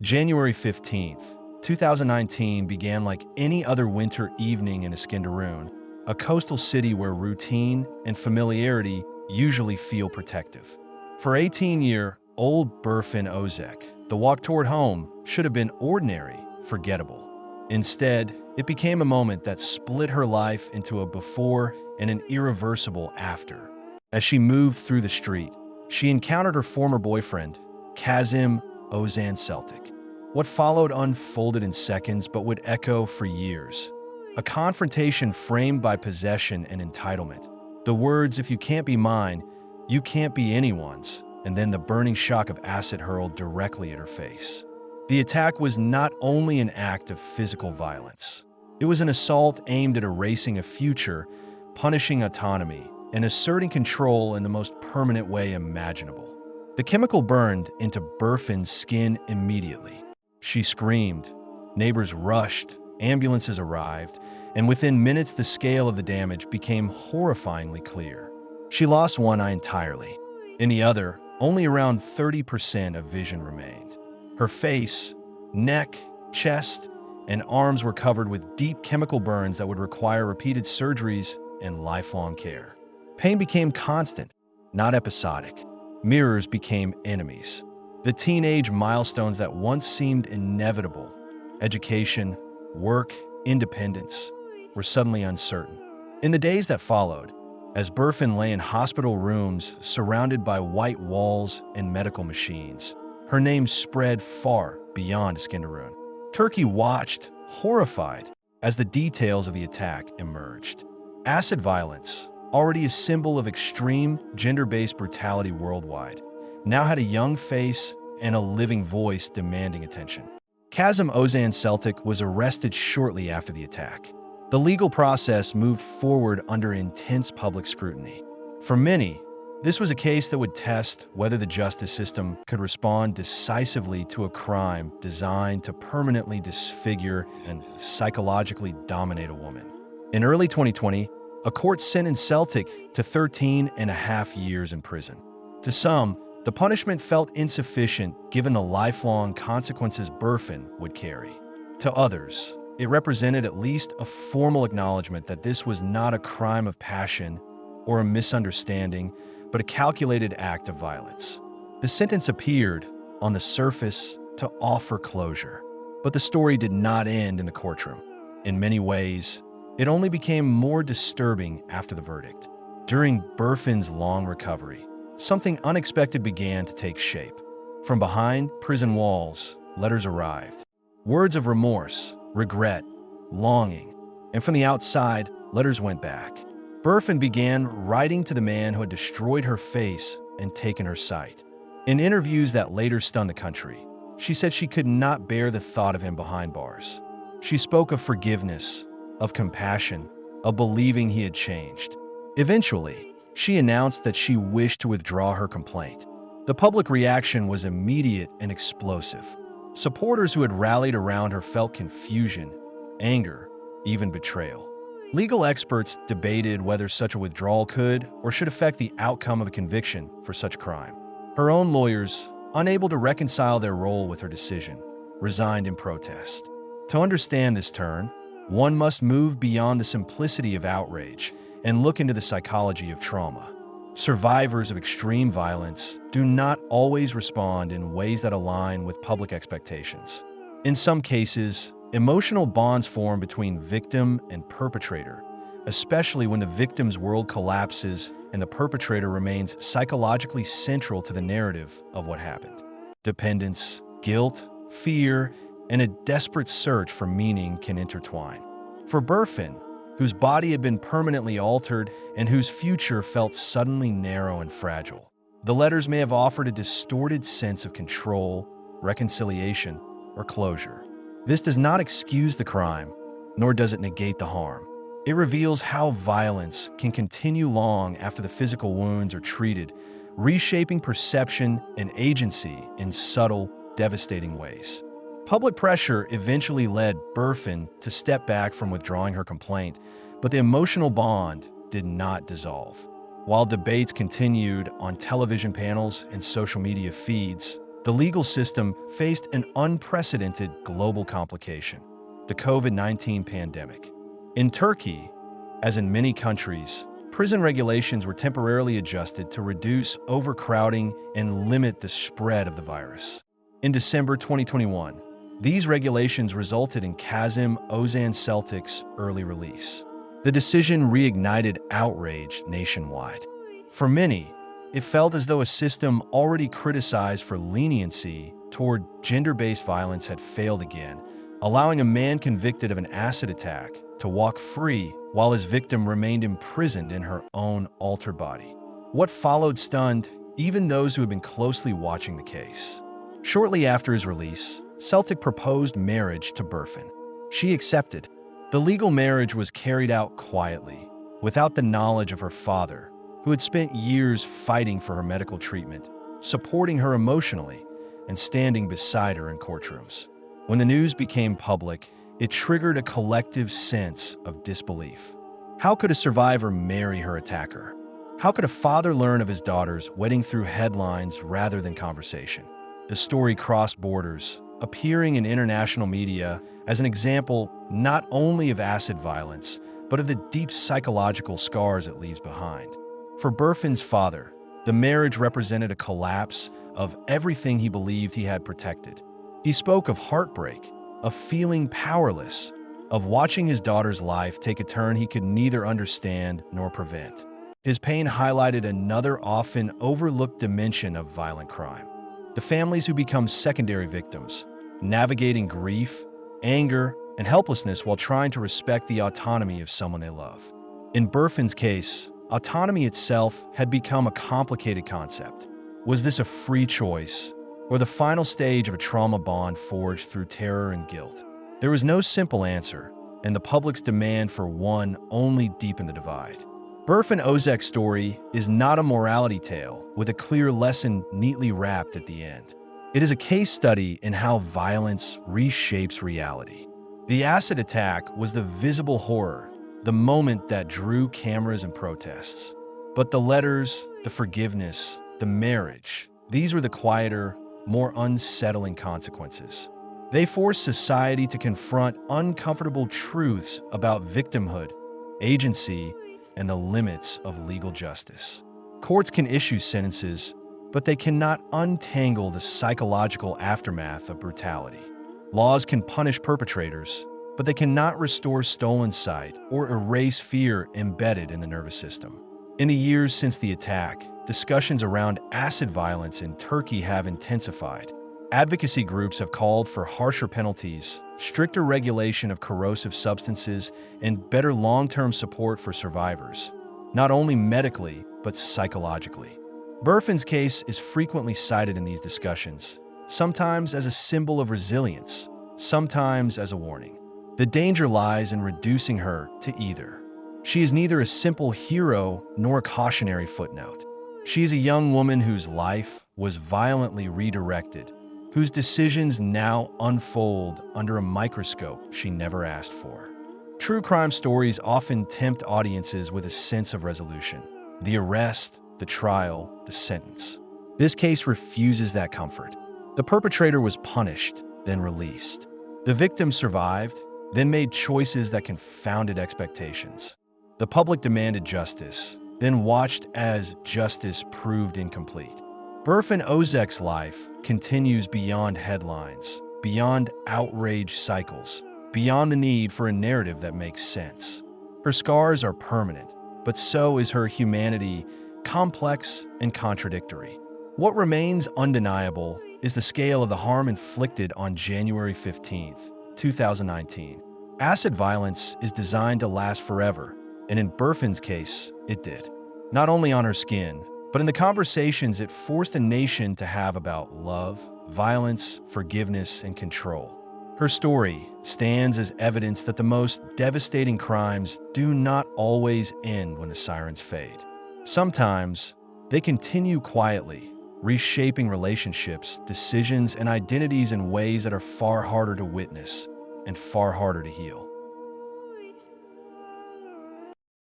January 15th, 2019 began like any other winter evening in Iskenderun, a coastal city where routine and familiarity usually feel protective. For 18-year-old Berfin Ozek, the walk toward home should have been ordinary, forgettable. Instead, it became a moment that split her life into a before and an irreversible after. As she moved through the street, she encountered her former boyfriend, Casim Ozan Celtik. What followed unfolded in seconds but would echo for years. A confrontation framed by possession and entitlement. The words, "If you can't be mine, you can't be anyone's," and then the burning shock of acid hurled directly at her face. The attack was not only an act of physical violence. It was an assault aimed at erasing a future, punishing autonomy, and asserting control in the most permanent way imaginable. The chemical burned into Berfin's skin immediately. She screamed, neighbors rushed, ambulances arrived, and within minutes the scale of the damage became horrifyingly clear. She lost one eye entirely. In the other, only around 30% of vision remained. Her face, neck, chest, and arms were covered with deep chemical burns that would require repeated surgeries and lifelong care. Pain became constant, not episodic. Mirrors became enemies. The teenage milestones that once seemed inevitable, education, work, independence, were suddenly uncertain. In the days that followed, as Berfin lay in hospital rooms surrounded by white walls and medical machines, her name spread far beyond Iskenderun. Turkey watched, horrified, as the details of the attack emerged. Acid violence, already a symbol of extreme gender-based brutality worldwide, now had a young face and a living voice demanding attention. Casim Ozan Celtik was arrested shortly after the attack. The legal process moved forward under intense public scrutiny. For many, this was a case that would test whether the justice system could respond decisively to a crime designed to permanently disfigure and psychologically dominate a woman. In early 2020, a court sentenced Celtic to 13 and a half years in prison. To some, the punishment felt insufficient given the lifelong consequences Berfin would carry. To others, it represented at least a formal acknowledgement that this was not a crime of passion or a misunderstanding, but a calculated act of violence. The sentence appeared, on the surface, to offer closure. But the story did not end in the courtroom. In many ways, it only became more disturbing after the verdict. During Berfin's long recovery, something unexpected began to take shape. From behind prison walls, letters arrived. Words of remorse, regret, longing. And from the outside, letters went back. Berfin began writing to the man who had destroyed her face and taken her sight. In interviews that later stunned the country, she said she could not bear the thought of him behind bars. She spoke of forgiveness, of compassion, of believing he had changed. Eventually, she announced that she wished to withdraw her complaint. The public reaction was immediate and explosive. Supporters who had rallied around her felt confusion, anger, even betrayal. Legal experts debated whether such a withdrawal could or should affect the outcome of a conviction for such crime. Her own lawyers, unable to reconcile their role with her decision, resigned in protest. To understand this turn, one must move beyond the simplicity of outrage and look into the psychology of trauma. Survivors of extreme violence do not always respond in ways that align with public expectations. In some cases, emotional bonds form between victim and perpetrator, especially when the victim's world collapses and the perpetrator remains psychologically central to the narrative of what happened. Dependence, guilt, fear, and a desperate search for meaning can intertwine. For Berfin, whose body had been permanently altered and whose future felt suddenly narrow and fragile, the letters may have offered a distorted sense of control, reconciliation, or closure. This does not excuse the crime, nor does it negate the harm. It reveals how violence can continue long after the physical wounds are treated, reshaping perception and agency in subtle, devastating ways. Public pressure eventually led Berfin to step back from withdrawing her complaint, but the emotional bond did not dissolve. While debates continued on television panels and social media feeds, the legal system faced an unprecedented global complication: the COVID-19 pandemic. In Turkey, as in many countries, prison regulations were temporarily adjusted to reduce overcrowding and limit the spread of the virus. In December 2021, these regulations resulted in Casim Ozan Celtik's early release. The decision reignited outrage nationwide. For many, it felt as though a system already criticized for leniency toward gender-based violence had failed again, allowing a man convicted of an acid attack to walk free while his victim remained imprisoned in her own altered body. What followed stunned even those who had been closely watching the case. Shortly after his release, Celtik proposed marriage to Berfin. She accepted. The legal marriage was carried out quietly, without the knowledge of her father, who had spent years fighting for her medical treatment, supporting her emotionally, and standing beside her in courtrooms. When the news became public, it triggered a collective sense of disbelief. How could a survivor marry her attacker? How could a father learn of his daughter's wedding through headlines rather than conversation? The story crossed borders, appearing in international media as an example not only of acid violence, but of the deep psychological scars it leaves behind. For Berfin's father, the marriage represented a collapse of everything he believed he had protected. He spoke of heartbreak, of feeling powerless, of watching his daughter's life take a turn he could neither understand nor prevent. His pain highlighted another often overlooked dimension of violent crime: the families who become secondary victims, navigating grief, anger, and helplessness while trying to respect the autonomy of someone they love. In Berfin's case, autonomy itself had become a complicated concept. Was this a free choice, or the final stage of a trauma bond forged through terror and guilt? There was no simple answer, and the public's demand for one only deepened the divide. Berfin Ozek's story is not a morality tale with a clear lesson neatly wrapped at the end. It is a case study in how violence reshapes reality. The acid attack was the visible horror, the moment that drew cameras and protests. But the letters, the forgiveness, the marriage, these were the quieter, more unsettling consequences. They forced society to confront uncomfortable truths about victimhood, agency, and the limits of legal justice. Courts can issue sentences, but they cannot untangle the psychological aftermath of brutality. Laws can punish perpetrators, but they cannot restore stolen sight or erase fear embedded in the nervous system. In the years since the attack, discussions around acid violence in Turkey have intensified. Advocacy groups have called for harsher penalties, stricter regulation of corrosive substances, and better long-term support for survivors, not only medically, but psychologically. Berfin's case is frequently cited in these discussions, sometimes as a symbol of resilience, sometimes as a warning. The danger lies in reducing her to either. She is neither a simple hero nor a cautionary footnote. She is a young woman whose life was violently redirected, whose decisions now unfold under a microscope she never asked for. True crime stories often tempt audiences with a sense of resolution: the arrest, the trial, the sentence. This case refuses that comfort. The perpetrator was punished, then released. The victim survived, then made choices that confounded expectations. The public demanded justice, then watched as justice proved incomplete. Berfin Ozek's life continues beyond headlines, beyond outrage cycles, beyond the need for a narrative that makes sense. Her scars are permanent, but so is her humanity, complex and contradictory. What remains undeniable is the scale of the harm inflicted on January 15, 2019. Acid violence is designed to last forever, and in Berfin's case, it did. Not only on her skin, but in the conversations it forced a nation to have about love, violence, forgiveness, and control. Her story stands as evidence that the most devastating crimes do not always end when the sirens fade. Sometimes, they continue quietly, reshaping relationships, decisions, and identities in ways that are far harder to witness and far harder to heal.